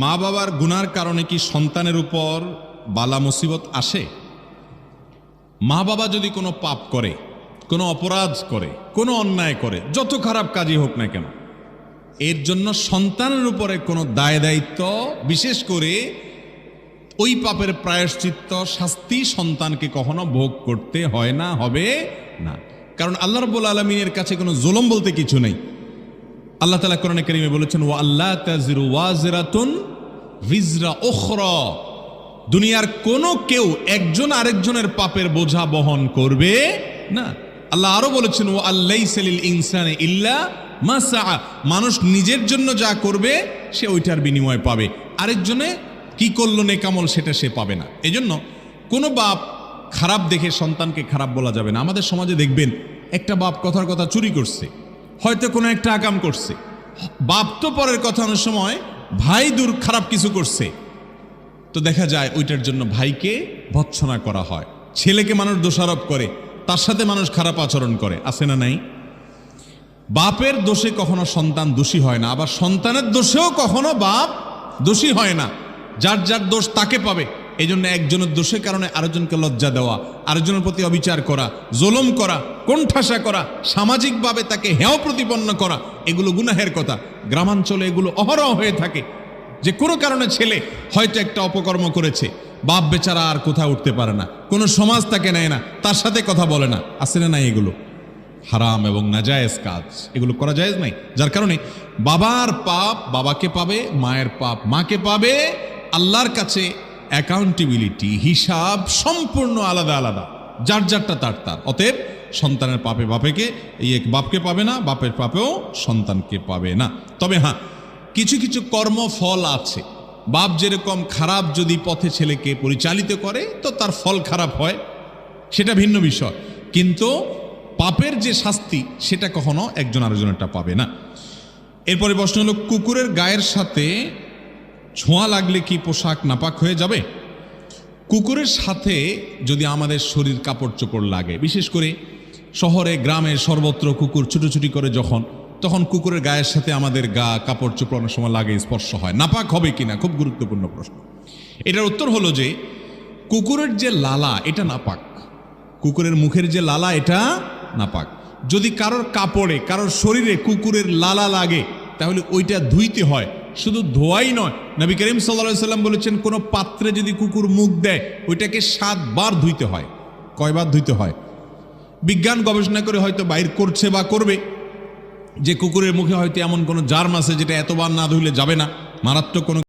মা বাবার গুনার কারণে কি সন্তানের উপর বালা মুসিবত আসে? মা বাবা যদি কোনো পাপ করে, কোনো অপরাধ করে, কোনো অন্যায় করে, যত খারাপ কাজই হোক না কেন, এর জন্য সন্তানের উপরে কোনো দায় দায়িত্ব, বিশেষ করে ওই পাপের প্রায়শ্চিত্ত শাস্তি সন্তানকে কখনো ভোগ করতে হয় না, হবে না। কারণ আল্লাহ রাব্বুল আলামিনের কাছে কোনো জুলুম বলতে কিছু নেই। আল্লাহ তাআলা কোরআনে কারীমে বলেছেন, ওয়া আল্লা তাজিরু ওয়াজিরাতুন ভিজরা উখরা, দুনিয়ার কোনো কেউ একজন আরেকজনের পাপের বোঝা বহন করবে না। আল্লাহ আরো বলেছেন, ওয়া আল্লাইসা লিল ইনসানি ইল্লা মা সাআ, মানুষ নিজের জন্য যা করবে সে ওইটার বিনিময় পাবে, আরেকজনে কি করলো নেকামল সেটা সে পাবে না। এজন্য কোনো বাপ খারাপ দেখে সন্তানকে খারাপ বলা যাবে না। আমাদের সমাজে দেখবেন একটা বাপ কথার কথা চুরি করছে, হয়তো কোনো একটা আকাম করছে, বাপ তো পরের কথা, অনেক সময় ভাই দূর খারাপ কিছু করছে, তো দেখা যায় ওইটার জন্য ভাইকে ভৎসনা করা হয়, ছেলেকে মানুষ দোষারোপ করে, তার সাথে মানুষ খারাপ আচরণ করে, আছে না নাই? বাপের দোষে কখনো সন্তান দোষী হয় না, আবার সন্তানের দোষেও কখনো বাপ দোষী হয় না। যার যার দোষ তাকে পাবে। এই জন্য একজনের দোষের কারণে আরেকজনকে লজ্জা দেওয়া, আরেকজনের প্রতি অবিচার করা, জুলুম করা, কোণঠাসা করা, সামাজিকভাবে তাকে হেয় প্রতিপন্ন করা, এগুলো গুনাহের কথা। গ্রামাঞ্চলে এগুলো অহরহ হয়ে থাকে, যে কোনো কারণে ছেলে হয়তো একটা অপকর্ম করেছে, বাপ বেচারা আর কোথাও উঠতে পারে না, কোনো সমাজ তাকে নেয় না, তার সাথে কথা বলে না, আছে না নাই? এগুলো হারাম এবং নাজায়েজ কাজ, এগুলো করা জায়েজ নাই। যার কারণে বাবার পাপ বাবাকে পাবে, মায়ের পাপ মাকে পাবে। আল্লাহর কাছে অ্যাকাউন্টেবিলিটি, হিসাব সম্পূর্ণ আলাদা আলাদা, যার যারটা তার তার। অতএব সন্তানের পাপে বাপেকে, এই এক বাপকে পাবে না, বাপের পাপেও সন্তানকে পাবে না। তবে হ্যাঁ, কিছু কিছু কর্মফল আছে। বাপ যেরকম খারাপ যদি পথে ছেলেকে পরিচালিত করে তো তার ফল খারাপ হয়, সেটা ভিন্ন বিষয়। কিন্তু পাপের যে শাস্তি সেটা কখনো একজন আরেকজনেরটা পাবে না। এরপরে প্রশ্ন হলো, কুকুরের গায়ের সাথে ছোঁয়া লাগলে কি পোশাক নাপাক হয়ে যাবে? কুকুরের সাথে যদি আমাদের শরীর কাপড় চোপড় লাগে, বিশেষ করে শহরে গ্রামে সর্বত্র কুকুর ছুটোছুটি করে যখন, তখন কুকুরের গায়ের সাথে আমাদের গা কাপড় চোপড় অনেক সময় লাগে, স্পর্শ হয়, নাপাক হবে কিনা খুব গুরুত্বপূর্ণ প্রশ্ন। এটার উত্তর হলো যে কুকুরের যে লালা এটা নাপাক, কুকুরের মুখের যে লালা এটা নাপাক। যদি কারোর কাপড়ে, কারোর শরীরে কুকুরের লালা লাগে তাহলে ওইটা ধুইতে হয়। শুধু ধোয়াই নয়, নবী করিম সাল্লাল্লাহু আলাইহি সাল্লাম বলেছেন, কোনো পাত্রে যদি কুকুর মুখ দেয় ওইটাকে 7 বার ধুইতে হয়। কয়বার ধুইতে হয়? বিজ্ঞান গবেষণা করে হয়তো বাইর করছে বা করবে যে কুকুরের মুখে হয়তো এমন কোনো জার্ম আছে যেটা এতবার না ধুইলে যাবে না, মারাত্মক কোনো